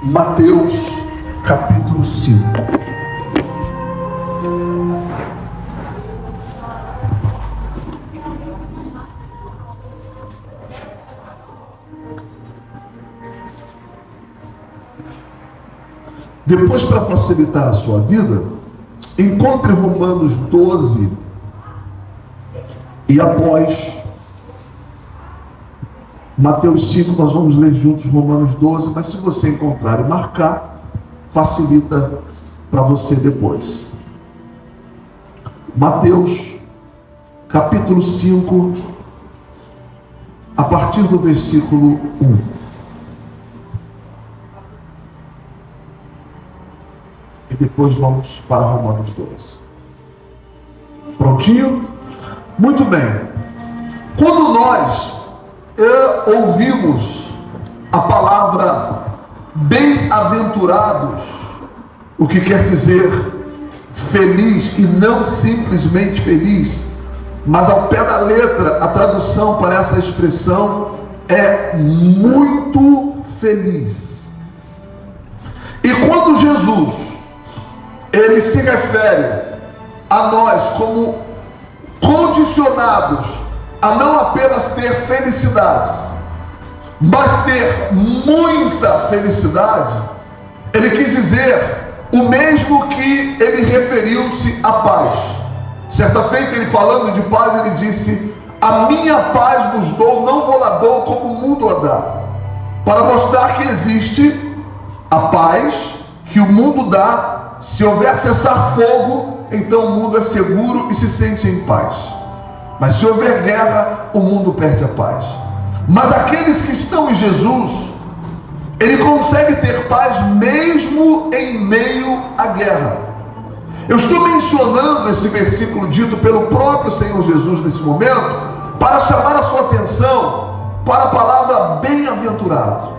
Mateus capítulo 5. Depois, para facilitar a sua vida, encontre Romanos 12 e após Mateus 5, nós vamos ler juntos Romanos 12, mas se você encontrar e marcar, facilita para você depois. Mateus capítulo 5, a partir do versículo 1. E depois vamos para Romanos 12. Prontinho? Muito bem. Quando nós ouvimos a palavra bem-aventurados, o que quer dizer feliz e não simplesmente feliz, mas ao pé da letra, a tradução para essa expressão é muito feliz. E quando Jesus, ele se refere a nós como condicionados a não apenas ter felicidade, mas ter muita felicidade, ele quis dizer o mesmo que ele referiu-se à paz. Certa feita, ele falando de paz, ele disse: a minha paz vos dou, não vou lá dou como o mundo a dá, para mostrar que existe a paz que o mundo dá. Se houver cessar fogo, então o mundo é seguro e se sente em paz. Mas se houver guerra, o mundo perde a paz. Mas aqueles que estão em Jesus, ele consegue ter paz mesmo em meio à guerra. Eu estou mencionando esse versículo dito pelo próprio Senhor Jesus nesse momento, para chamar a sua atenção para a palavra bem-aventurado,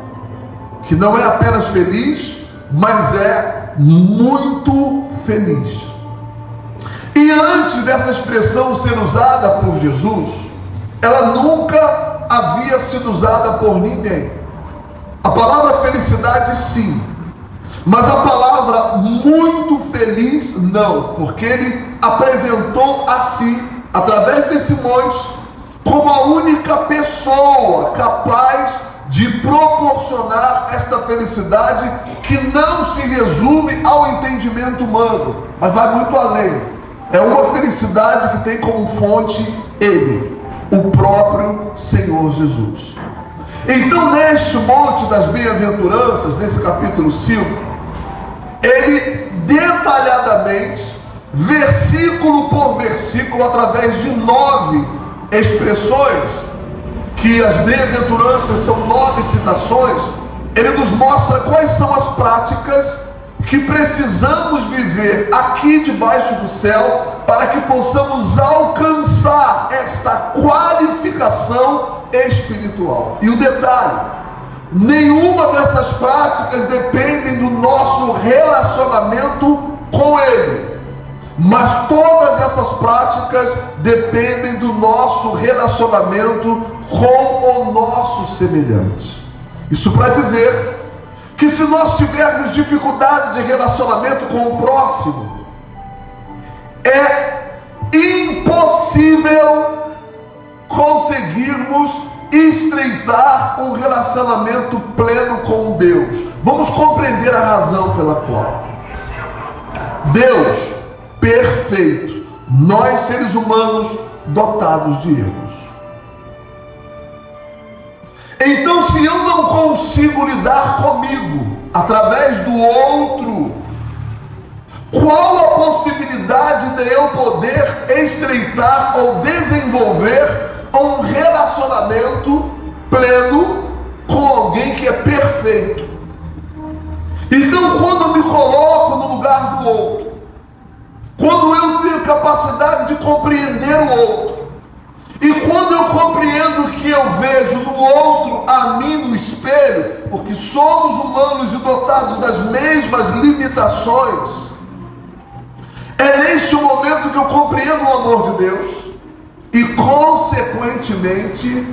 que não é apenas feliz, mas é muito feliz. E antes dessa expressão ser usada por Jesus, ela nunca havia sido usada por ninguém. A palavra felicidade sim, mas a palavra muito feliz não, porque ele apresentou a si, através desse monte, como a única pessoa capaz de proporcionar esta felicidade que não se resume ao entendimento humano, mas vai muito além. É uma felicidade que tem como fonte Ele, o próprio Senhor Jesus. Então, neste monte das bem-aventuranças, nesse capítulo 5, ele detalhadamente, versículo por versículo, através de 9 expressões, que as bem-aventuranças são 9 citações, ele nos mostra quais são as práticas que precisamos viver aqui debaixo do céu para que possamos alcançar esta qualificação espiritual. E o detalhe: nenhuma dessas práticas dependem do nosso relacionamento com Ele, mas todas essas práticas dependem do nosso relacionamento com o nosso semelhante. Isso para dizer que se nós tivermos dificuldade de relacionamento com o próximo, é impossível conseguirmos estreitar um relacionamento pleno com Deus. Vamos compreender a razão pela qual Deus perfeito, nós seres humanos dotados de erros. Então, se eu não consigo lidar comigo através do outro, qual a possibilidade de eu poder estreitar ou desenvolver um relacionamento pleno com alguém que é perfeito? Então, quando eu me coloco no lugar do outro, quando eu tenho capacidade de compreender o outro, e quando eu compreendo que eu vejo no outro a mim no espelho, porque somos humanos e dotados das mesmas limitações, é neste momento que eu compreendo o amor de Deus e, consequentemente,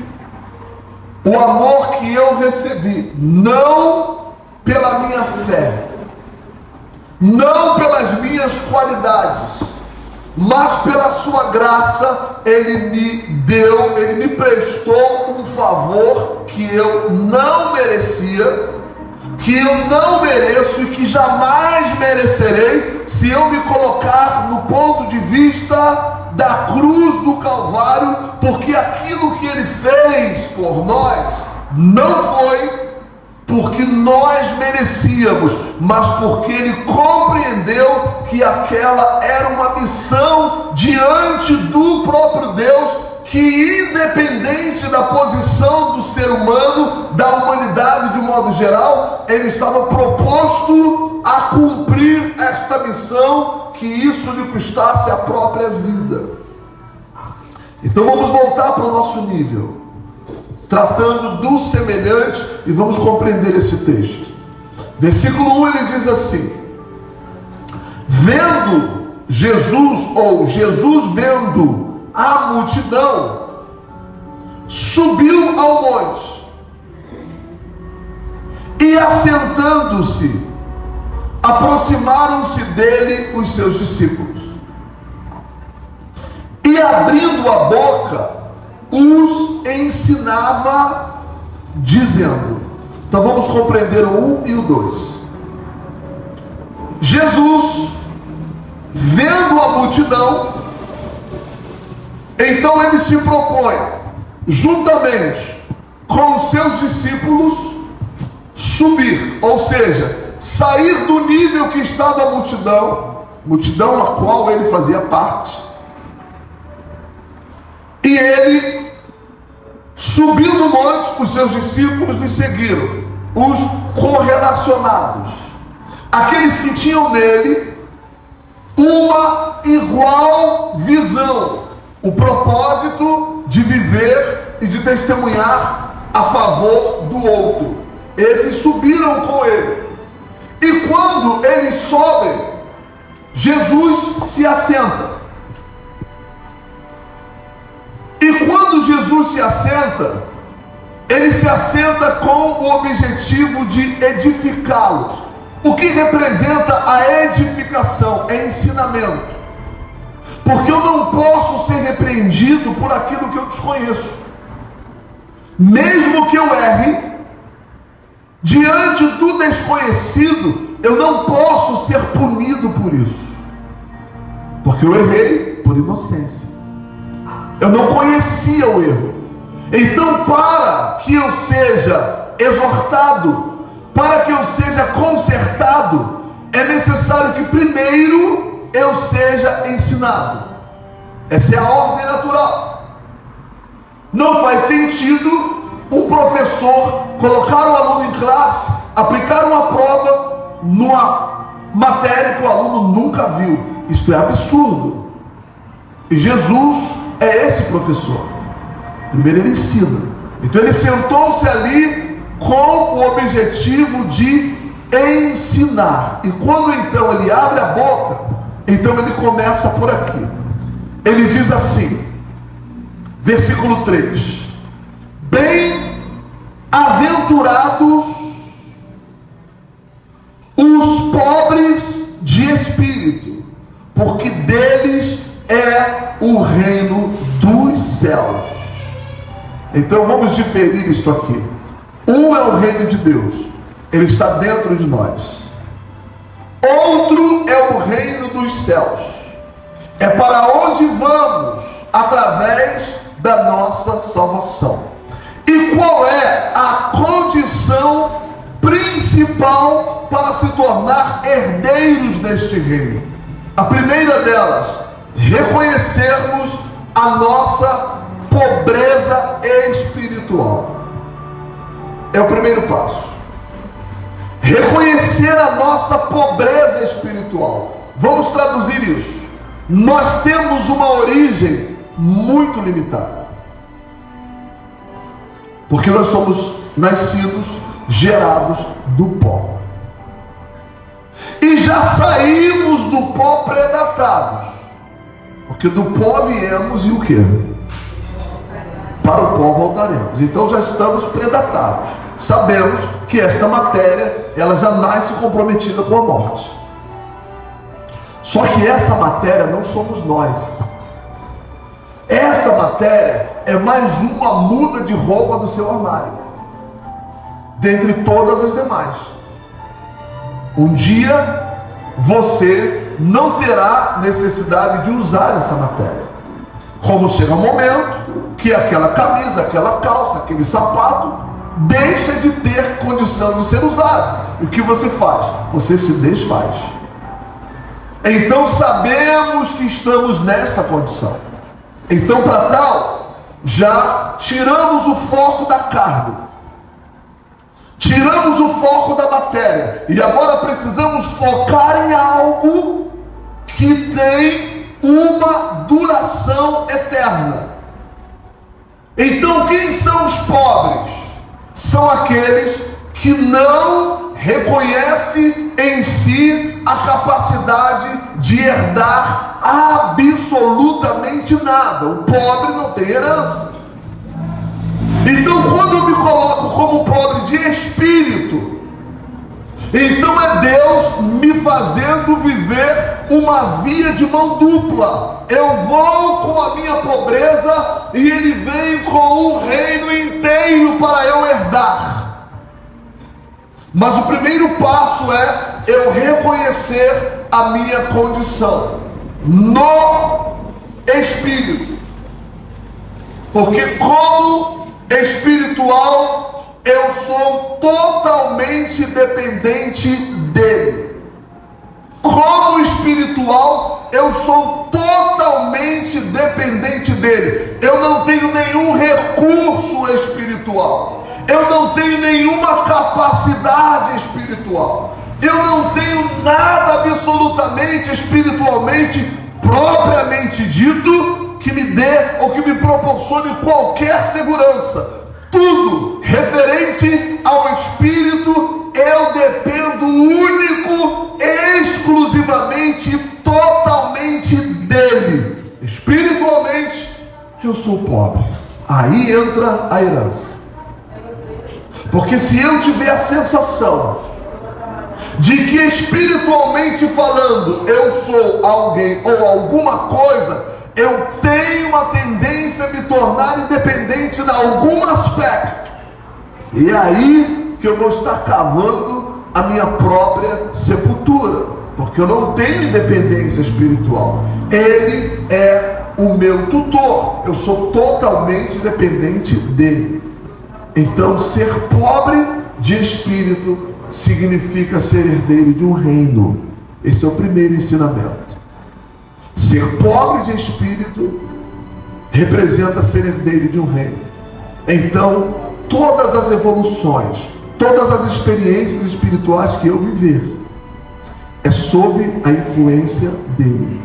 o amor que eu recebi, não pela minha não pelas minhas qualidades, mas pela sua graça. Ele me deu, ele me prestou um favor que eu não merecia, que eu não mereço e que jamais merecerei, se eu me colocar no ponto de vista da cruz do Calvário, porque aquilo que ele fez por nós não foi porque nós merecíamos, mas porque ele compreendeu que aquela era uma missão diante do próprio Deus, que independente da posição do ser humano, da humanidade de um modo geral, ele estava proposto a cumprir esta missão, que isso lhe custasse a própria vida. Então vamos voltar para o nosso nível, tratando do semelhante, e vamos compreender esse texto. Versículo 1, ele diz assim: vendo Jesus, ou Jesus vendo a multidão, subiu ao monte, e assentando-se, aproximaram-se dele os seus discípulos, e abrindo a boca, os ensinava, dizendo. Então vamos compreender o 1 e o 2. Jesus, vendo a multidão, então ele se propõe, juntamente com os seus discípulos, subir, ou seja, sair do nível que estava a multidão a qual ele fazia parte, e ele subiu do monte. Os seus discípulos lhe seguiram, os correlacionados, aqueles que tinham nele uma igual visão, o propósito de viver e de testemunhar a favor do outro. Esses subiram com ele, e quando eles sobem, Jesus se assenta. E quando Jesus se assenta, ele se assenta com o objetivo de edificá-los. O que representa a edificação? É ensinamento. Porque eu não posso ser repreendido por aquilo que eu desconheço. Mesmo que eu erre, diante do desconhecido, eu não posso ser punido por isso. Porque eu errei por inocência. Eu não conhecia o erro. Então, para que eu seja exortado, para que eu seja consertado, é necessário que primeiro eu seja ensinado. Essa é a ordem natural. Não faz sentido um professor colocar o aluno em classe, aplicar uma prova numa matéria que o aluno nunca viu. Isso é absurdo. E Jesus é esse professor. Primeiro ele ensina. Então ele sentou-se ali com o objetivo de ensinar. E quando então ele abre a boca, então ele começa por aqui. Ele diz assim, versículo 3: bem-aventurados os pobres de espírito, porque deles é o reino dos céus. Então vamos diferir isto aqui. Um é o reino de Deus, ele está dentro de nós. Outro é o reino dos céus, é para onde vamos através da nossa salvação. E qual é a condição principal para se tornar herdeiros deste reino? A primeira delas, reconhecermos a nossa pobreza espiritual. É o primeiro passo. Reconhecer a nossa pobreza espiritual. Vamos traduzir isso. Nós temos uma origem muito limitada, porque nós somos nascidos, gerados do pó, e já saímos do pó predatados, porque do pó viemos e o que? Para o pó voltaremos. Então já estamos predatados. Sabemos que esta matéria, ela já nasce comprometida com a morte. Só que essa matéria não somos nós. Essa matéria é mais uma muda de roupa do seu armário, dentre todas as demais. Um dia você não terá necessidade de usar essa matéria. Como chega um momento que aquela camisa, aquela calça, aquele sapato deixa de ter condição de ser usado. E o que você faz? Você se desfaz. Então sabemos que estamos nessa condição. Então, para tal, já tiramos o foco da carne, tiramos o foco da matéria, e agora precisamos focar em algo que tem uma duração eterna. Então, quem são os pobres? São aqueles que não reconhecem em si a capacidade de herdar absolutamente nada. O pobre não tem herança. Então, quando eu me coloco como pobre de espírito, então é Deus me fazendo viver uma via de mão dupla. Eu vou com a minha pobreza e Ele vem com um reino inteiro para eu herdar. Mas o primeiro passo é eu reconhecer a minha condição no Espírito. Porque como espiritual, eu sou totalmente dependente dele. Como espiritual, eu sou totalmente dependente dele. Eu não tenho nenhum recurso espiritual. Eu não tenho nenhuma capacidade espiritual. Eu não tenho nada absolutamente espiritualmente, propriamente dito, que me dê ou que me proporcione qualquer segurança. Tudo referente ao Espírito, eu dependo único, exclusivamente, totalmente dele. Espiritualmente, eu sou pobre. Aí entra a herança. Porque se eu tiver a sensação de que espiritualmente falando eu sou alguém ou alguma coisa, eu tenho uma tendência a me tornar independente em algum aspecto. E é aí que eu vou estar cavando a minha própria sepultura, porque eu não tenho independência espiritual. Ele é o meu tutor, eu sou totalmente dependente dele. Então, ser pobre de espírito significa ser herdeiro de um reino. Esse é o primeiro ensinamento. Ser pobre de espírito representa ser herdeiro de um reino. Então, todas as evoluções, todas as experiências espirituais que eu viver, é sob a influência dele.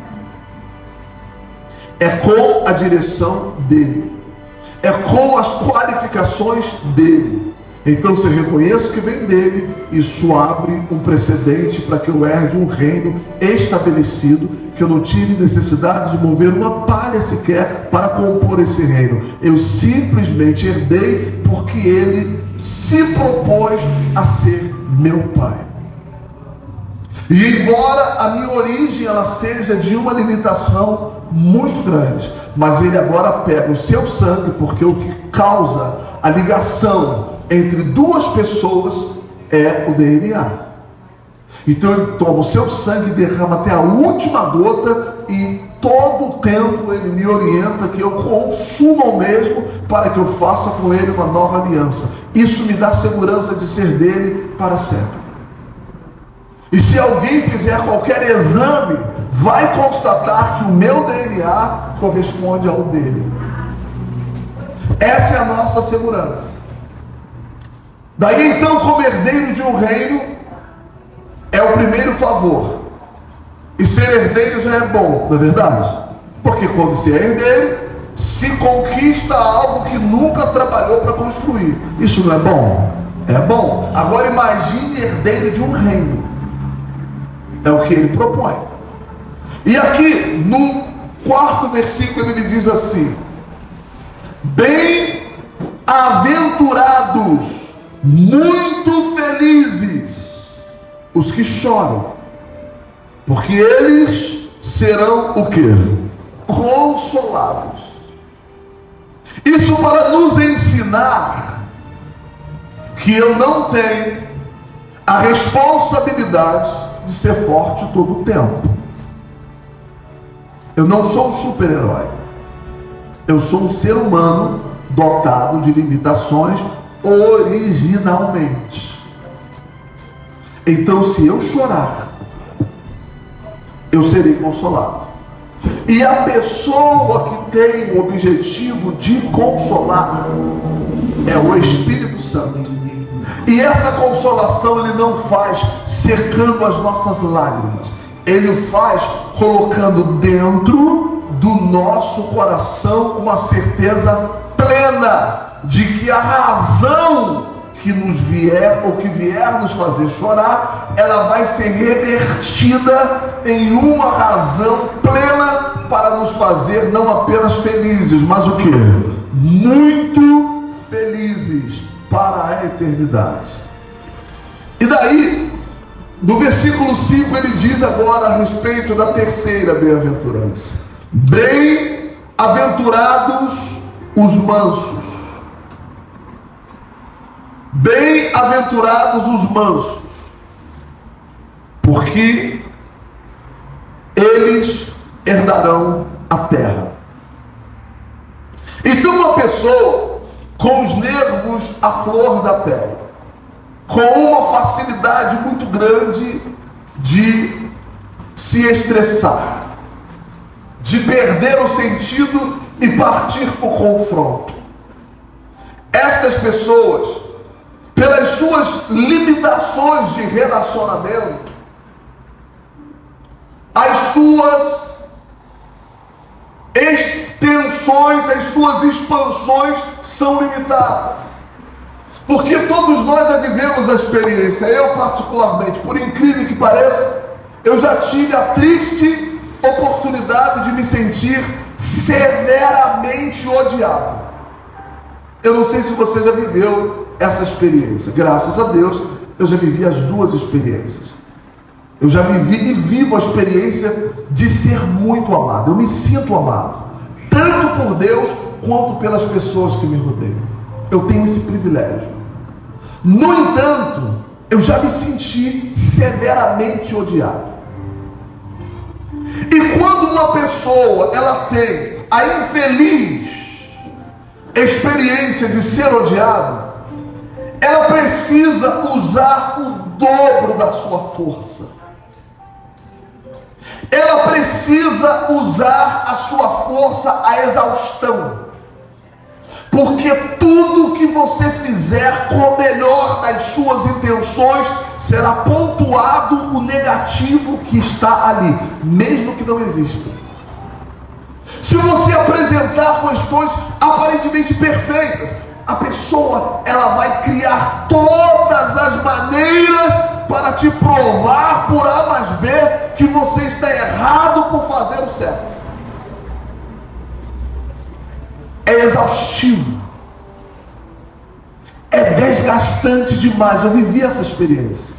É com a direção dele. É com as qualificações dele. Então, se eu reconheço que vem dele, isso abre um precedente para que eu herde um reino estabelecido, que eu não tive necessidade de mover uma palha sequer para compor esse reino. Eu simplesmente herdei porque ele se propôs a ser meu pai. E embora a minha origem ela seja de uma limitação muito grande, mas ele agora pega o seu sangue, porque o que causa a ligação entre duas pessoas é o DNA. Então ele toma o seu sangue, derrama até a última gota, e todo o tempo ele me orienta que eu consuma o mesmo, para que eu faça com ele uma nova aliança. Isso me dá segurança de ser dele para sempre. E se alguém fizer qualquer exame, vai constatar que o meu DNA corresponde ao dele. Essa é a nossa segurança. Daí então, como herdeiro de um reino, é o primeiro favor. E ser herdeiro já é bom, não é verdade? Porque quando se é herdeiro, se conquista algo que nunca trabalhou para construir. Isso não é bom? É bom. Agora imagine herdeiro de um reino. É o que ele propõe. E aqui, no 4º versículo, ele diz assim: bem-aventurados, muito felizes, os que choram, porque eles serão o quê? Consolados. Isso para nos ensinar que eu não tenho a responsabilidade de ser forte todo o tempo. Eu não sou um super-herói. Eu sou um ser humano dotado de limitações originalmente. Então, se eu chorar, eu serei consolado. E a pessoa que tem o objetivo de consolar é o Espírito Santo. E essa consolação ele não faz secando as nossas lágrimas. Ele faz colocando dentro do nosso coração uma certeza plena de que a razão que nos vier ou que vier nos fazer chorar, ela vai ser revertida em uma razão plena para nos fazer não apenas felizes, mas o que? Muito felizes para a eternidade. E daí, no versículo 5 ele diz agora a respeito da terceira bem-aventurança: bem-aventurados os mansos. Bem-aventurados os mansos, porque eles herdarão a terra. Então uma pessoa com os nervos à flor da pele, com uma facilidade muito grande de se estressar, de perder o sentido e partir para o confronto. Estas pessoas, pelas suas limitações de relacionamento, as suas extensões, as suas expansões são limitadas. Porque todos nós já vivemos a experiência. Eu particularmente, por incrível que pareça, eu já tive a triste oportunidade de me sentir severamente odiado. Eu não sei se você já viveu essa experiência. Graças a Deus, eu já vivi as duas experiências. Eu já vivi e vivo a experiência de ser muito amado. Eu me sinto amado, tanto por Deus quanto pelas pessoas que me rodeiam. Eu tenho esse privilégio. No entanto, eu já me senti severamente odiado. E quando uma pessoa ela tem a infeliz experiência de ser odiado, ela precisa usar o dobro da sua força. Ela precisa usar a sua força à exaustão. Porque tudo que você fizer com o melhor das suas intenções, será pontuado o negativo que está ali, mesmo que não exista. Se você apresentar questões aparentemente perfeitas, a pessoa ela vai criar todas as maneiras para te provar por A mais B que você está errado por fazer o certo. É exaustivo, é desgastante demais. Eu vivi essa experiência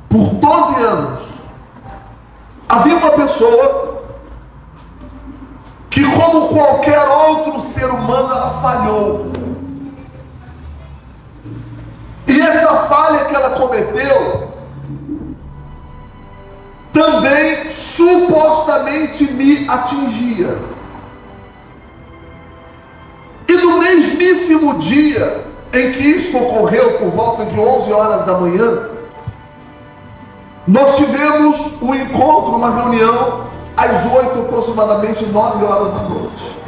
por 12 anos. Havia uma pessoa que, como qualquer outro ser humano, ela falhou. E essa falha que ela cometeu também supostamente me atingia. E no mesmíssimo dia em que isso ocorreu, por volta de 11 horas da manhã, nós tivemos um encontro, uma reunião, às 8, aproximadamente 9 horas da noite.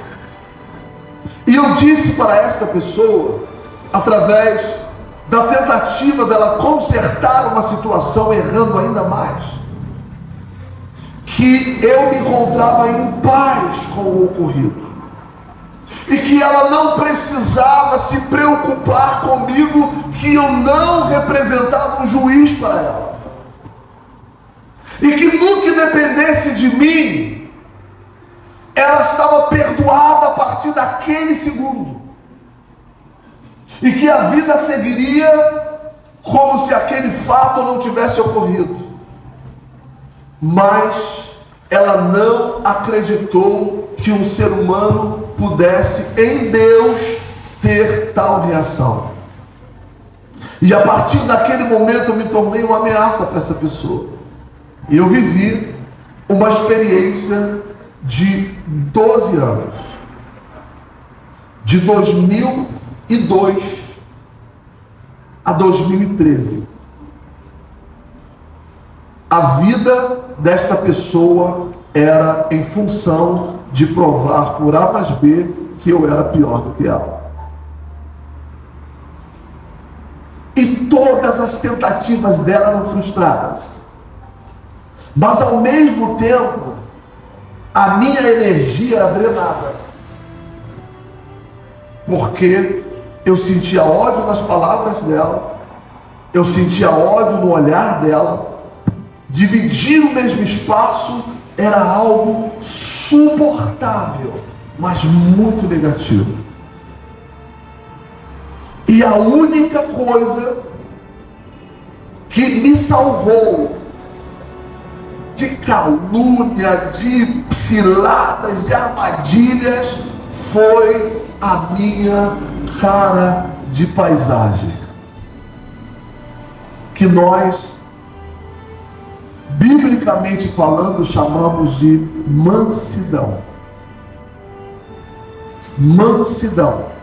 E eu disse para esta pessoa, através da tentativa dela consertar uma situação, errando ainda mais, que eu me encontrava em paz com o ocorrido. E que ela não precisava se preocupar comigo, que eu não representava um juiz para ela. E que no que dependesse de mim, ela estava perdoada a partir daquele segundo. E que a vida seguiria como se aquele fato não tivesse ocorrido. mas ela não acreditou que um ser humano pudesse, em Deus, ter tal reação. E a partir daquele momento eu me tornei uma ameaça para essa pessoa. E eu vivi uma experiência de 12 anos. De 2002 a 2013. A vida desta pessoa era em função de provar por A mais B que eu era pior do que ela. E todas as tentativas dela eram frustradas. Mas ao mesmo tempo, a minha energia era drenada. Porque eu sentia ódio nas palavras dela, eu sentia ódio no olhar dela. Dividir o mesmo espaço era algo suportável, mas muito negativo. E a única coisa que me salvou de calúnia, de ciladas, de armadilhas, foi a minha cara de paisagem, que nós, biblicamente falando, chamamos de mansidão. Mansidão.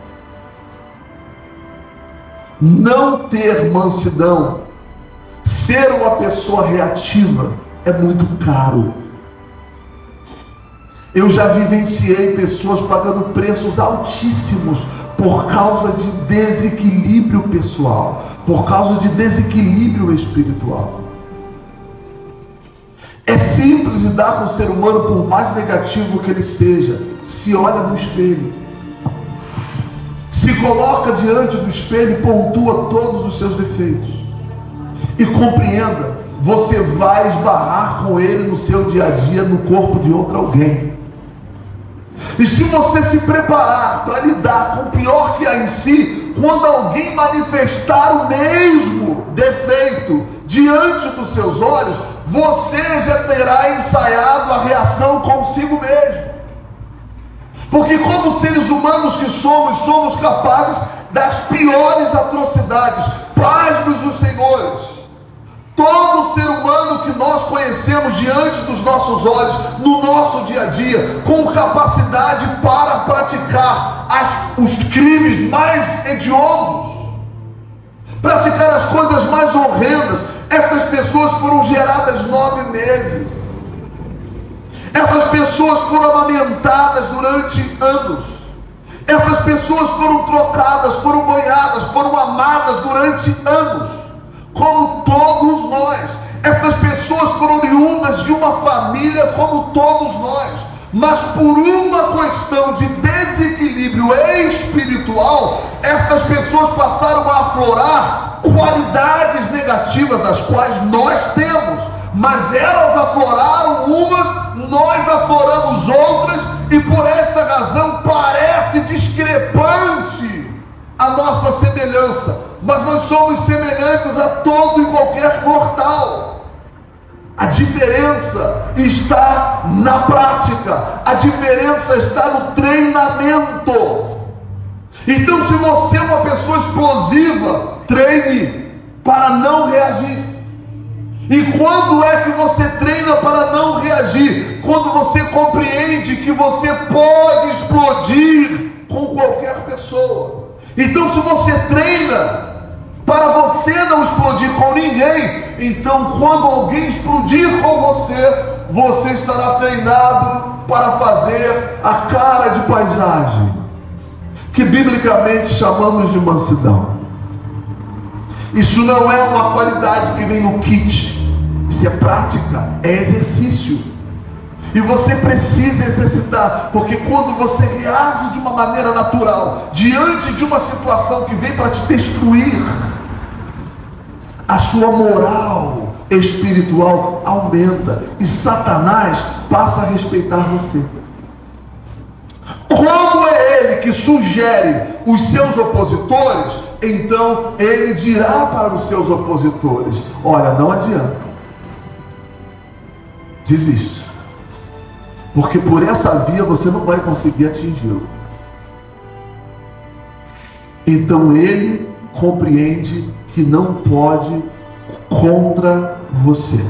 Não ter mansidão, ser uma pessoa reativa, é muito caro. Eu já vivenciei pessoas pagando preços altíssimos por causa de desequilíbrio pessoal, por causa de desequilíbrio espiritual. É simples lidar com o ser humano, por mais negativo que ele seja. Se olha no espelho, se coloca diante do espelho e pontua todos os seus defeitos. E compreenda, você vai esbarrar com ele no seu dia a dia, no corpo de outro alguém. E se você se preparar para lidar com o pior que há em si, quando alguém manifestar o mesmo defeito diante dos seus olhos, você já terá ensaiado a reação consigo mesmo. Porque como seres humanos que somos capazes das piores atrocidades. Pasmos os senhores. Todo ser humano que nós conhecemos diante dos nossos olhos, no nosso dia a dia, com capacidade para praticar os crimes mais hediondos, praticar as coisas mais horrendas. Essas pessoas foram geradas 9 meses. Essas pessoas foram amamentadas durante anos. Essas pessoas foram trocadas, foram banhadas, foram amadas durante anos, como todos nós. Essas pessoas foram oriundas de uma família como todos nós, mas por uma questão de desequilíbrio espiritual, essas pessoas passaram a aflorar qualidades negativas, as quais nós temos, mas elas afloraram umas, nós afloramos outras, e por esta razão parece discrepante a nossa semelhança, mas nós somos semelhantes a todo e qualquer mortal. A diferença está na prática, a diferença está no treinamento. Então, se você é uma pessoa explosiva, treine para não reagir. E quando é que você treina para não reagir? Quando você compreende que você pode explodir com qualquer pessoa. Então, se você treina para você não explodir com ninguém, então quando alguém explodir com você, você estará treinado para fazer a cara de paisagem, que biblicamente chamamos de mansidão. Isso não é uma qualidade que vem no kit. Isso é prática, é exercício. E você precisa exercitar, porque quando você reage de uma maneira natural, diante de uma situação que vem para te destruir, a sua moral espiritual aumenta, e Satanás passa a respeitar você. Como é ele que sugere os seus opositores, então ele dirá para os seus opositores: olha, não adianta. desiste. Porque por essa via você não vai conseguir atingi-lo. Então ele compreende que não pode contra você.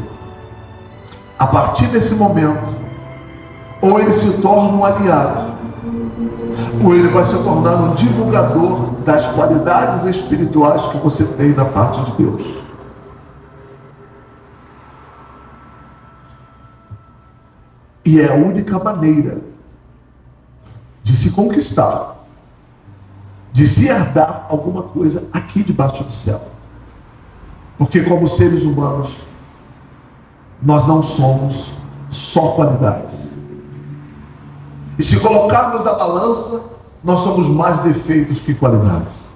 A partir desse momento, ou ele se torna um aliado, ou ele vai se tornar um divulgador das qualidades espirituais que você tem da parte de Deus. E é a única maneira de se conquistar, de se herdar alguma coisa aqui debaixo do céu. Porque como seres humanos, nós não somos só qualidades. E se colocarmos na balança, nós somos mais defeitos que qualidades.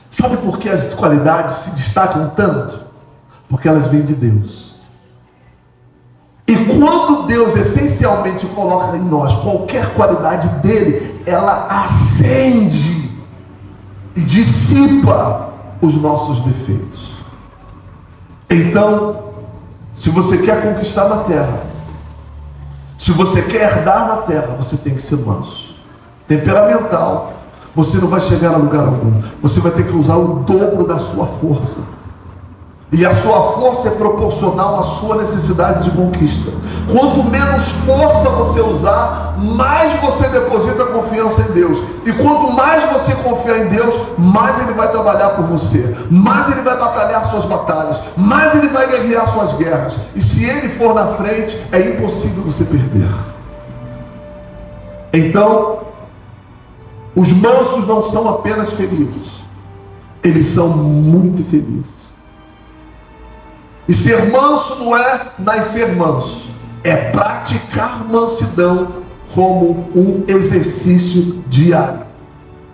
Sabe por que as qualidades se destacam tanto? Porque elas vêm de Deus. E quando Deus essencialmente coloca em nós qualquer qualidade dele, ela acende e dissipa os nossos defeitos. Então, se você quer conquistar na terra, se você quer herdar na terra, você tem que ser manso, temperamental. Você não vai chegar a lugar algum. Você vai ter que usar o dobro da sua força. E a sua força é proporcional à sua necessidade de conquista. Quanto menos força você usar, mais você deposita confiança em Deus. E quanto mais você confiar em Deus, mais Ele vai trabalhar por você, mais Ele vai batalhar suas batalhas, mais Ele vai guerrear suas guerras. E se Ele for na frente, é impossível você perder. Então, os mansos não são apenas felizes, eles são muito felizes. E ser manso não é nascer manso, é praticar mansidão como um exercício diário.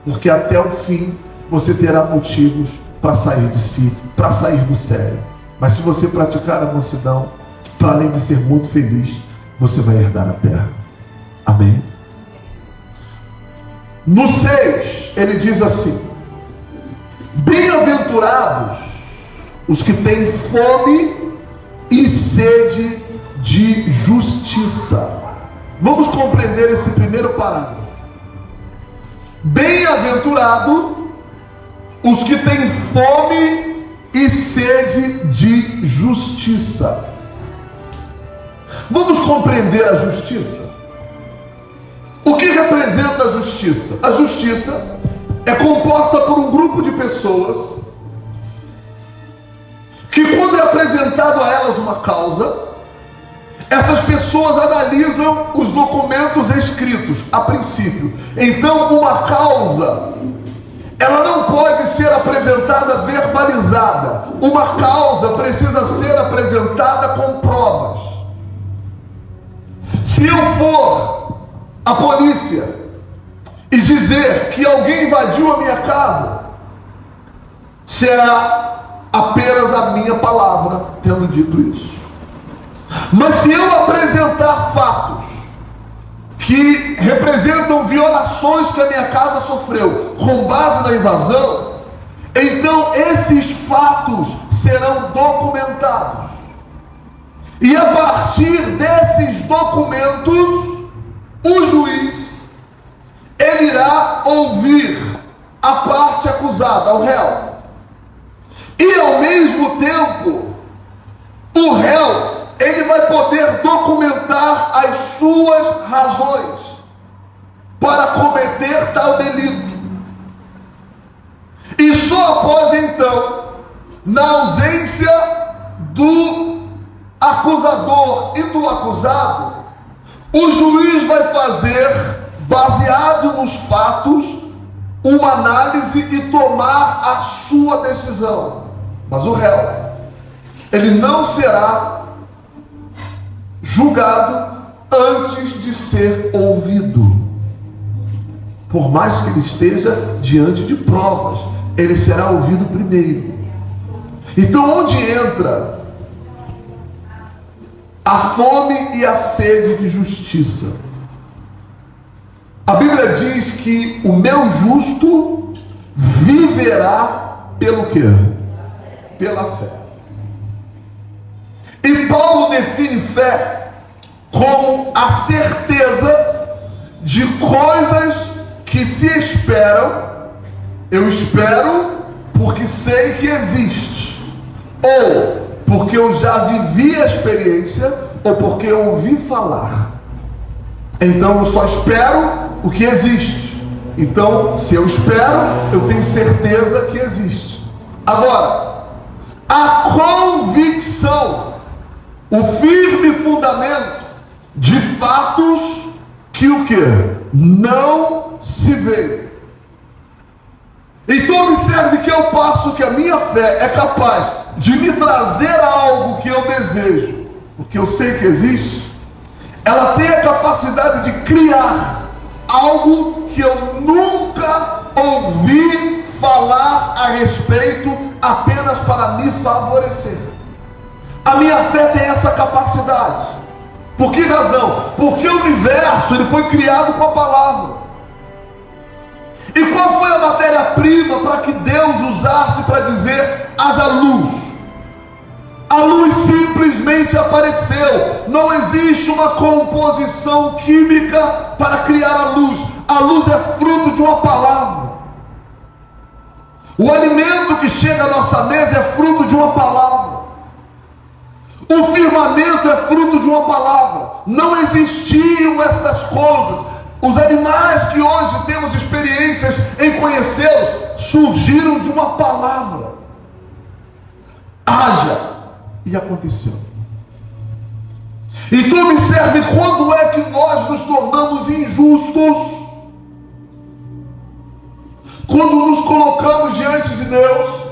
Porque até o fim você terá motivos para sair de si, para sair do sério. Mas se você praticar a mansidão, para além de ser muito feliz, você vai herdar a terra. Amém? No 6, ele diz assim: bem-aventurados os que têm fome e sede de justiça. Vamos compreender esse primeiro parágrafo. Bem-aventurado os que têm fome e sede de justiça. Vamos compreender a justiça. O que representa a justiça? A justiça é composta por um grupo de pessoas que, quando é apresentado a elas uma causa, essas pessoas analisam os documentos escritos a princípio. Então, uma causa, ela não pode ser apresentada verbalizada. Uma causa precisa ser apresentada com provas. Se eu for à polícia e dizer que alguém invadiu a minha casa, será apenas a minha palavra tendo dito isso. Mas se eu apresentar fatos que representam violações que a minha casa sofreu com base na invasão, então esses fatos serão documentados. E a partir desses documentos, o juiz, ele irá ouvir a parte acusada, o réu. E ao mesmo tempo, o réu, ele vai poder documentar as suas razões para cometer tal delito. E só após então, na ausência do acusador e do acusado, o juiz vai fazer, baseado nos fatos, uma análise e tomar a sua decisão. Mas o réu, ele não será julgado antes de ser ouvido. Por mais que ele esteja diante de provas, ele será ouvido primeiro. Então, onde entra a fome e a sede de justiça? A Bíblia diz que o meu justo viverá pelo quê? Pela fé. E Paulo define fé como a certeza de coisas que se esperam. Eu espero porque sei que existe, ou porque eu já vivi a experiência, ou porque eu ouvi falar. Então eu só espero o que existe. Então, se eu espero, eu tenho certeza que existe. Agora, a convicção, o firme fundamento de fatos que o quê? Não se vê. Então observe que ao passo que a minha fé é capaz de me trazer algo que eu desejo, porque eu sei que existe, ela tem a capacidade de criar algo que eu nunca ouvi falar a respeito, apenas para me favorecer. A minha fé tem essa capacidade. Por que razão? Porque o universo ele foi criado com a palavra. E qual foi a matéria-prima para que Deus usasse para dizer haja luz? A luz simplesmente apareceu. Não existe uma composição química para criar a luz. A luz é fruto de uma palavra. O alimento que chega à nossa mesa é fruto de uma palavra. O firmamento é fruto de uma palavra. Não existiam estas coisas. Os animais que hoje temos experiências em conhecê-los surgiram de uma palavra. Haja. E aconteceu. Então observe quando é que nós nos tornamos injustos. Quando nos colocamos diante de Deus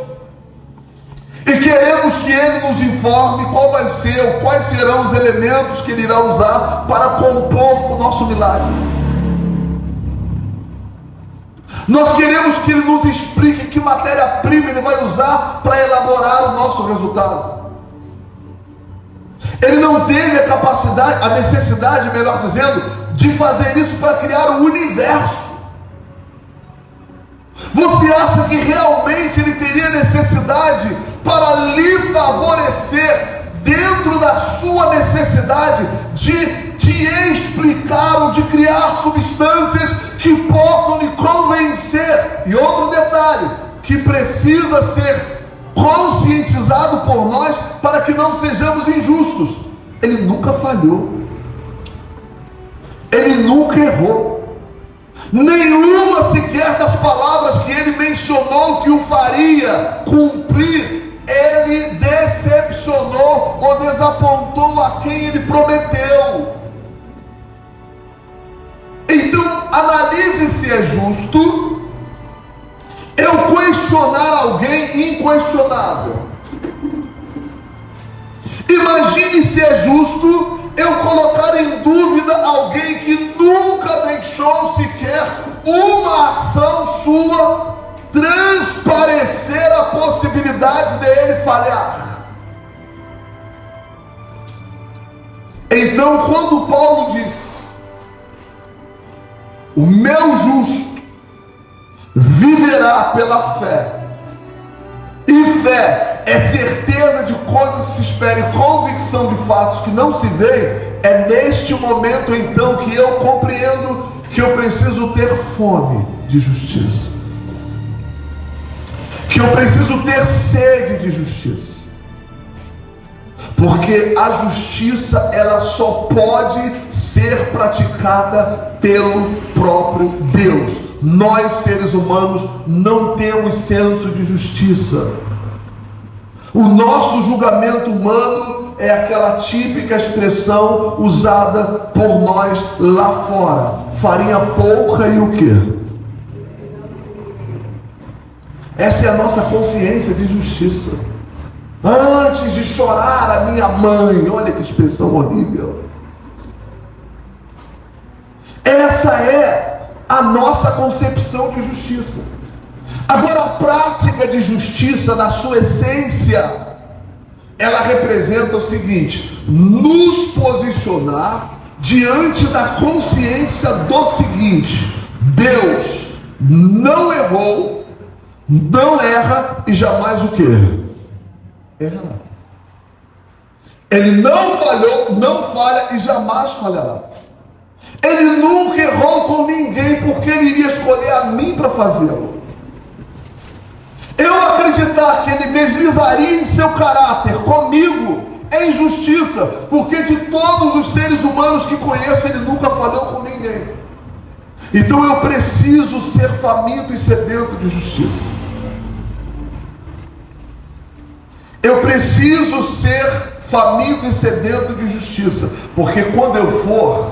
e queremos que Ele nos informe qual vai ser, ou quais serão os elementos que Ele irá usar para compor o nosso milagre. Nós queremos que Ele nos explique que matéria-prima Ele vai usar para elaborar o nosso resultado. Ele não teve a capacidade, a necessidade, melhor dizendo, de fazer isso para criar o universo. Você acha que realmente Ele teria necessidade para lhe favorecer, dentro da sua necessidade, de te explicar ou de criar substâncias que possam lhe convencer? E outro detalhe, que precisa ser conscientizado por nós para que não sejamos injustos. Ele nunca falhou. Ele nunca errou. Nenhuma sequer das palavras que Ele mencionou que o faria cumprir, Ele decepcionou ou desapontou a quem Ele prometeu. Então analise se é justo eu questionar alguém inquestionável. Imagine se é justo eu colocar em dúvida alguém que nunca deixou sequer uma ação sua transparecer a possibilidade dele falhar. Então, quando Paulo diz: o meu justo viverá pela fé, e fé é certeza de coisas que se esperam, convicção de fatos que não se veem, é neste momento então que eu compreendo que eu preciso ter fome de justiça, que eu preciso ter sede de justiça, porque a justiça ela só pode ser praticada pelo próprio Deus. Nós, seres humanos, não temos senso de justiça. O nosso julgamento humano é aquela típica expressão usada por nós lá fora: farinha pouca e o quê? Essa é a nossa consciência de justiça. Antes de chorar a minha mãe, olha que expressão horrível. Essa é a nossa concepção de justiça. Agora, a prática de justiça, na sua essência, ela representa o seguinte: nos posicionar diante da consciência do seguinte: Deus não errou, não erra e jamais o quê? Errará. Ele não falhou, não falha e jamais falhará. Ele nunca errou com ninguém, porque ele iria escolher a mim para fazê-lo. Eu acreditar que ele deslizaria em seu caráter comigo em justiça, porque de todos os seres humanos que conheço, ele nunca falhou com ninguém. Então eu preciso ser faminto e sedento de justiça. Eu preciso ser faminto e sedento de justiça, porque quando eu for,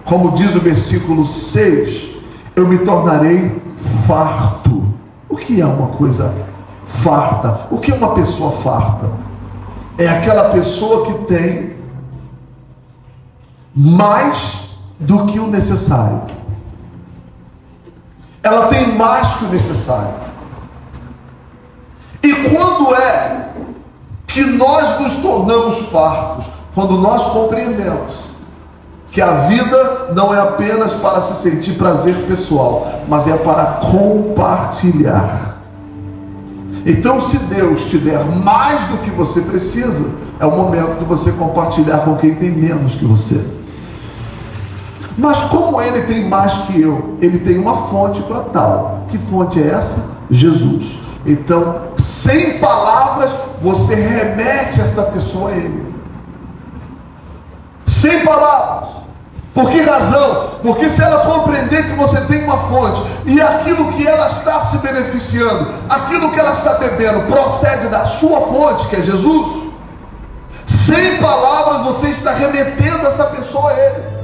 como diz o versículo 6, eu me tornarei farto. O que é uma coisa farta? O que é uma pessoa farta? É aquela pessoa que tem mais do que o necessário. Ela tem mais que o necessário. E quando é que nós nos tornamos fartos? Quando nós compreendemos que a vida não é apenas para se sentir prazer pessoal, mas é para compartilhar. Então, se Deus te der mais do que você precisa, é o momento de você compartilhar com quem tem menos que você. Mas como Ele tem mais que eu, Ele tem uma fonte para tal. Que fonte é essa? Jesus. Então, sem palavras, você remete essa pessoa a Ele. Sem palavras. Por que razão? Porque se ela compreender que você tem uma fonte e aquilo que ela está se beneficiando, aquilo que ela está bebendo, procede da sua fonte, que é Jesus, sem palavras você está remetendo essa pessoa a Ele.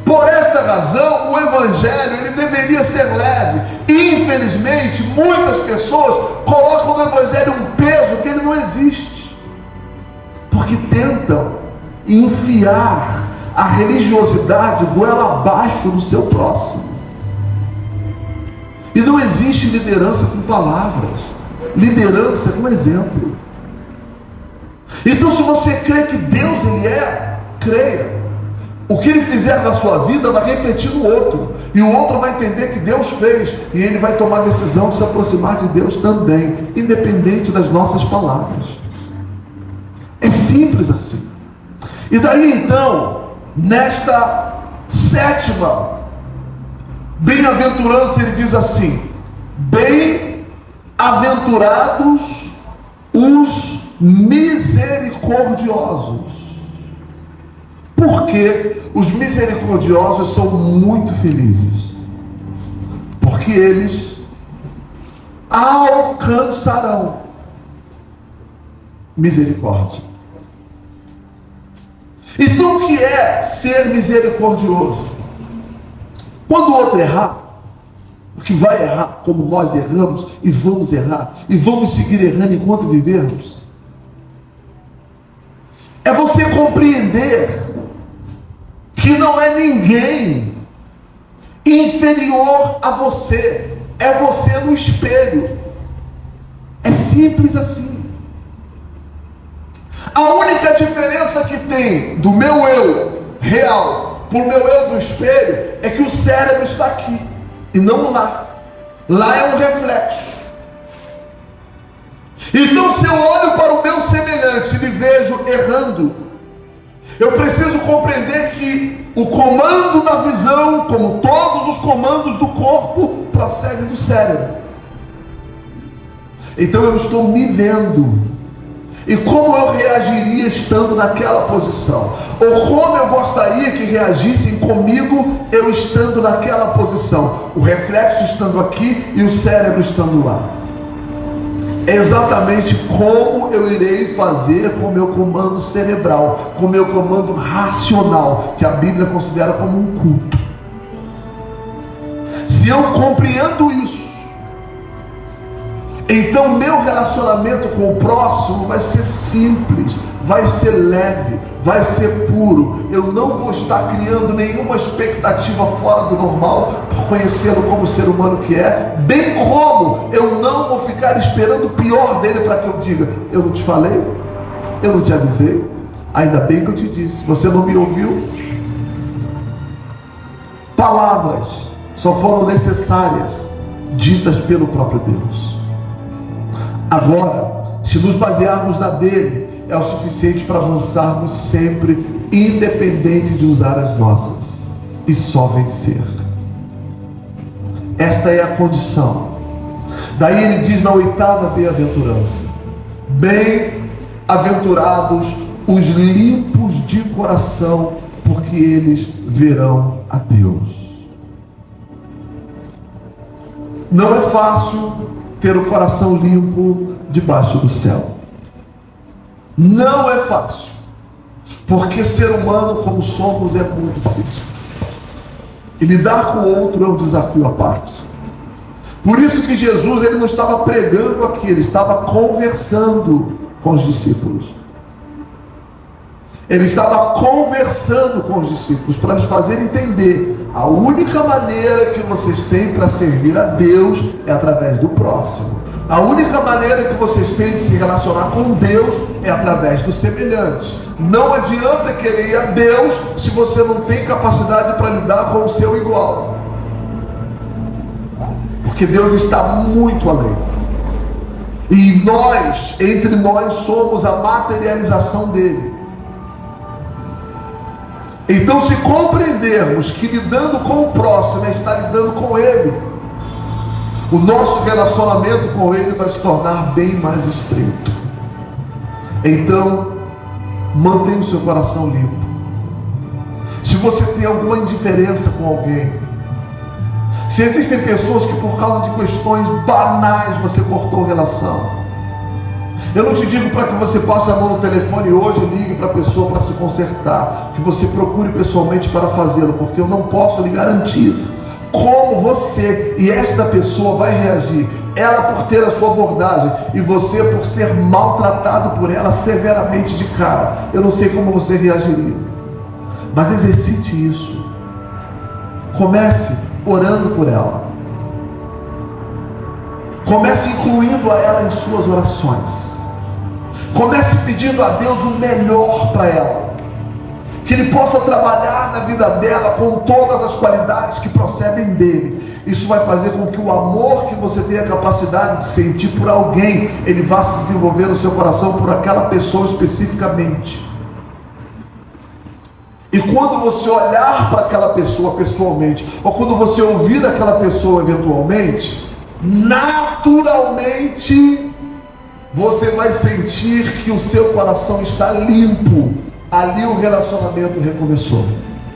Por essa razão, o Evangelho ele deveria ser leve. Infelizmente, muitas pessoas colocam no Evangelho um peso que ele não existe, porque tentam enfiar a religiosidade goela abaixo do seu próximo. E não existe liderança com palavras, liderança com exemplo. Então, se você crê que Deus ele é, creia. O que ele fizer na sua vida vai refletir no outro, e o outro vai entender que Deus fez, e ele vai tomar a decisão de se aproximar de Deus também, independente das nossas palavras. É simples assim. E daí então, nesta sétima bem-aventurança, ele diz assim: bem-aventurados os misericordiosos. Porque os misericordiosos são muito felizes, porque eles alcançarão misericórdia. Então o que é ser misericordioso? Quando o outro errar, porque vai errar como nós erramos, e vamos errar, e vamos seguir errando enquanto vivermos, é você compreender que não é ninguém inferior a você, é você no espelho. É simples assim. A única diferença que tem do meu eu real para o meu eu do espelho é que o cérebro está aqui e não lá. Lá é um reflexo. Então, se eu olho para o meu semelhante e me vejo errando, eu preciso compreender que o comando da visão, como todos os comandos do corpo, procede do cérebro. Então eu estou me vendo. E como eu reagiria estando naquela posição? Ou como eu gostaria que reagissem comigo eu estando naquela posição? O reflexo estando aqui e o cérebro estando lá. É exatamente como eu irei fazer com o meu comando cerebral, com o meu comando racional, que a Bíblia considera como um culto. Se eu compreendo isso, então meu relacionamento com o próximo vai ser simples, vai ser leve, vai ser puro. Eu não vou estar criando nenhuma expectativa fora do normal por conhecê-lo como ser humano que é, bem como eu não vou ficar esperando o pior dele para que eu diga: eu não te falei, eu não te avisei, ainda bem que eu te disse, você não me ouviu. Palavras só foram necessárias, ditas pelo próprio Deus. Agora, se nos basearmos na dele é o suficiente para avançarmos sempre, independente de usar as nossas, e só vencer. Esta é a condição. Daí ele diz na 8ª bem-aventurança: bem-aventurados os limpos de coração, porque eles verão a Deus. Não é fácil ter o coração limpo debaixo do céu. Não é fácil, porque ser humano como somos é muito difícil. E lidar com o outro é um desafio à parte. Por isso que Jesus, ele não estava pregando aqui, ele estava conversando com os discípulos. Ele estava conversando com os discípulos para lhes fazer entender: a única maneira que vocês têm para servir a Deus é através do próximo. A única maneira que vocês têm de se relacionar com Deus é através dos semelhantes. Não adianta querer ir a Deus se você não tem capacidade para lidar com o seu igual. Porque Deus está muito além. E nós, entre nós, somos a materialização dele. Então, se compreendermos que lidando com o próximo é estar lidando com ele, o nosso relacionamento com ele vai se tornar bem mais estreito. Então, mantenha o seu coração limpo. Se você tem alguma indiferença com alguém, se existem pessoas que por causa de questões banais você cortou relação, eu não te digo para que você passe a mão no telefone hoje e ligue para a pessoa para se consertar, que você procure pessoalmente para fazê-lo, porque eu não posso lhe garantir como você e esta pessoa vai reagir. Ela por ter a sua abordagem e você por ser maltratado por ela severamente de cara. Eu não sei como você reagiria, mas exercite isso. Comece orando por ela. Comece incluindo a ela em suas orações. Comece pedindo a Deus o melhor para ela, que Ele possa trabalhar na vida dela com todas as qualidades que procedem dele. Isso vai fazer com que o amor que você tem a capacidade de sentir por alguém, ele vá se desenvolver no seu coração por aquela pessoa especificamente. E quando você olhar para aquela pessoa pessoalmente, ou quando você ouvir aquela pessoa eventualmente, naturalmente você vai sentir que o seu coração está limpo. Ali o relacionamento recomeçou,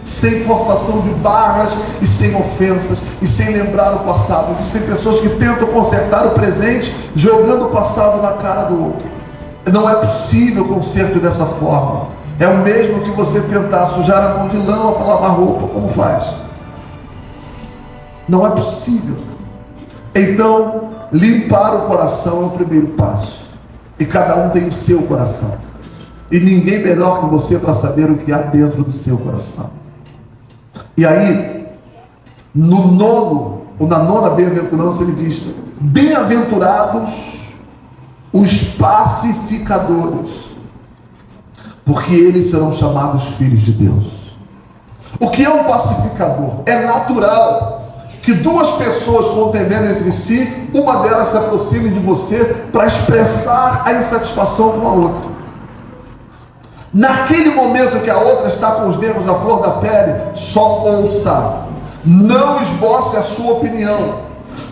sem forçação de barras e sem ofensas e sem lembrar o passado. Existem pessoas que tentam consertar o presente jogando o passado na cara do outro. Não é possível o conserto dessa forma. É o mesmo que você tentar sujar a mão de lama para lavar roupa. Como faz? Não é possível. Então, limpar o coração é o primeiro passo. E cada um tem o seu coração. E ninguém melhor que você para saber o que há dentro do seu coração. E aí, na nona bem-aventurança, ele diz: bem-aventurados os pacificadores, porque eles serão chamados filhos de Deus. O que é um pacificador? É natural que duas pessoas contendendo entre si, uma delas se aproxime de você para expressar a insatisfação com a outra. Naquele momento que a outra está com os nervos à flor da pele, só ouça, não esboce a sua opinião,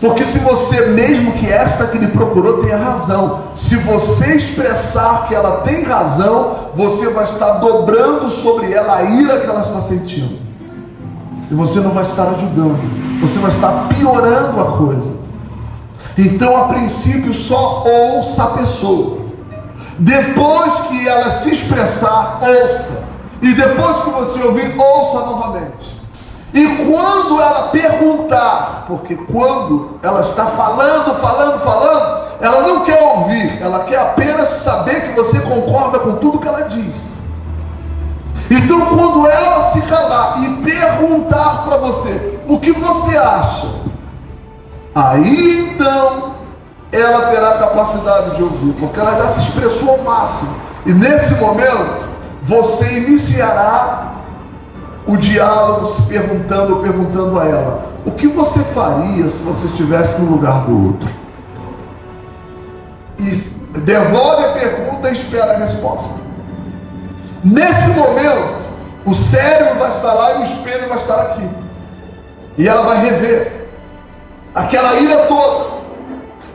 porque se você, mesmo que esta que lhe procurou tenha razão, se você expressar que ela tem razão, você vai estar dobrando sobre ela a ira que ela está sentindo, e você não vai estar ajudando, você vai estar piorando a coisa. Então, a princípio, só ouça a pessoa. Depois que ela se expressar, ouça. E depois que você ouvir, ouça novamente. E quando ela perguntar, porque quando ela está falando, ela não quer ouvir, ela quer apenas saber que você concorda com tudo que ela diz. Então, quando ela se calar e perguntar para você o que você acha, aí então ela terá capacidade de ouvir, porque ela já se expressou ao máximo. E nesse momento, você iniciará o diálogo se perguntando a ela: o que você faria se você estivesse no lugar do outro? E devolve a pergunta pergunta e espera a resposta. Nesse momento, o cérebro vai estar lá e o espelho vai estar aqui. E ela vai rever aquela ira toda.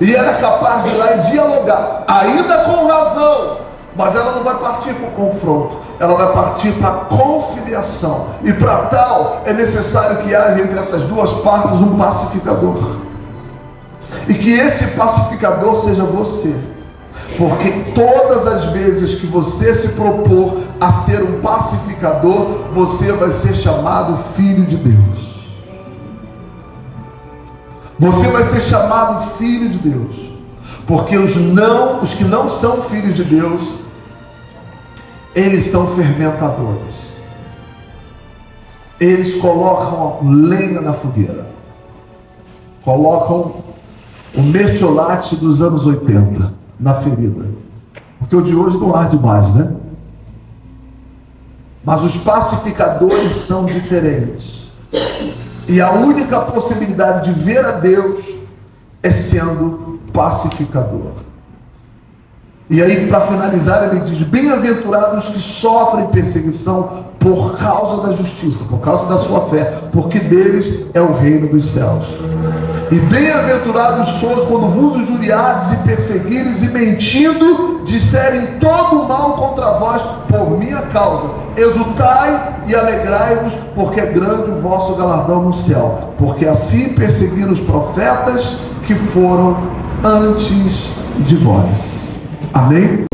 E ela é capaz de ir lá e dialogar, ainda com razão, mas ela não vai partir para o confronto, ela vai partir para a conciliação. E para tal, é necessário que haja entre essas duas partes um pacificador. E que esse pacificador seja você. Porque todas as vezes que você se propor a ser um pacificador, você vai ser chamado filho de Deus. Você vai ser chamado filho de Deus. Porque os que não são filhos de Deus, eles são fermentadores. Eles colocam lenha na fogueira. Colocam o mertiolate dos anos 80 na ferida. Porque o de hoje não arde mais, né? Mas os pacificadores são diferentes. E a única possibilidade de ver a Deus é sendo pacificador. E aí, para finalizar, ele diz: bem-aventurados os que sofrem perseguição por causa da justiça, por causa da sua fé, porque deles é o reino dos céus. E bem-aventurados sois quando vos injuriardes e perseguires e mentindo disserem todo o mal contra vós por minha causa. Exultai e alegrai-vos, porque é grande o vosso galardão no céu, porque assim perseguiram os profetas que foram antes de vós. Amém?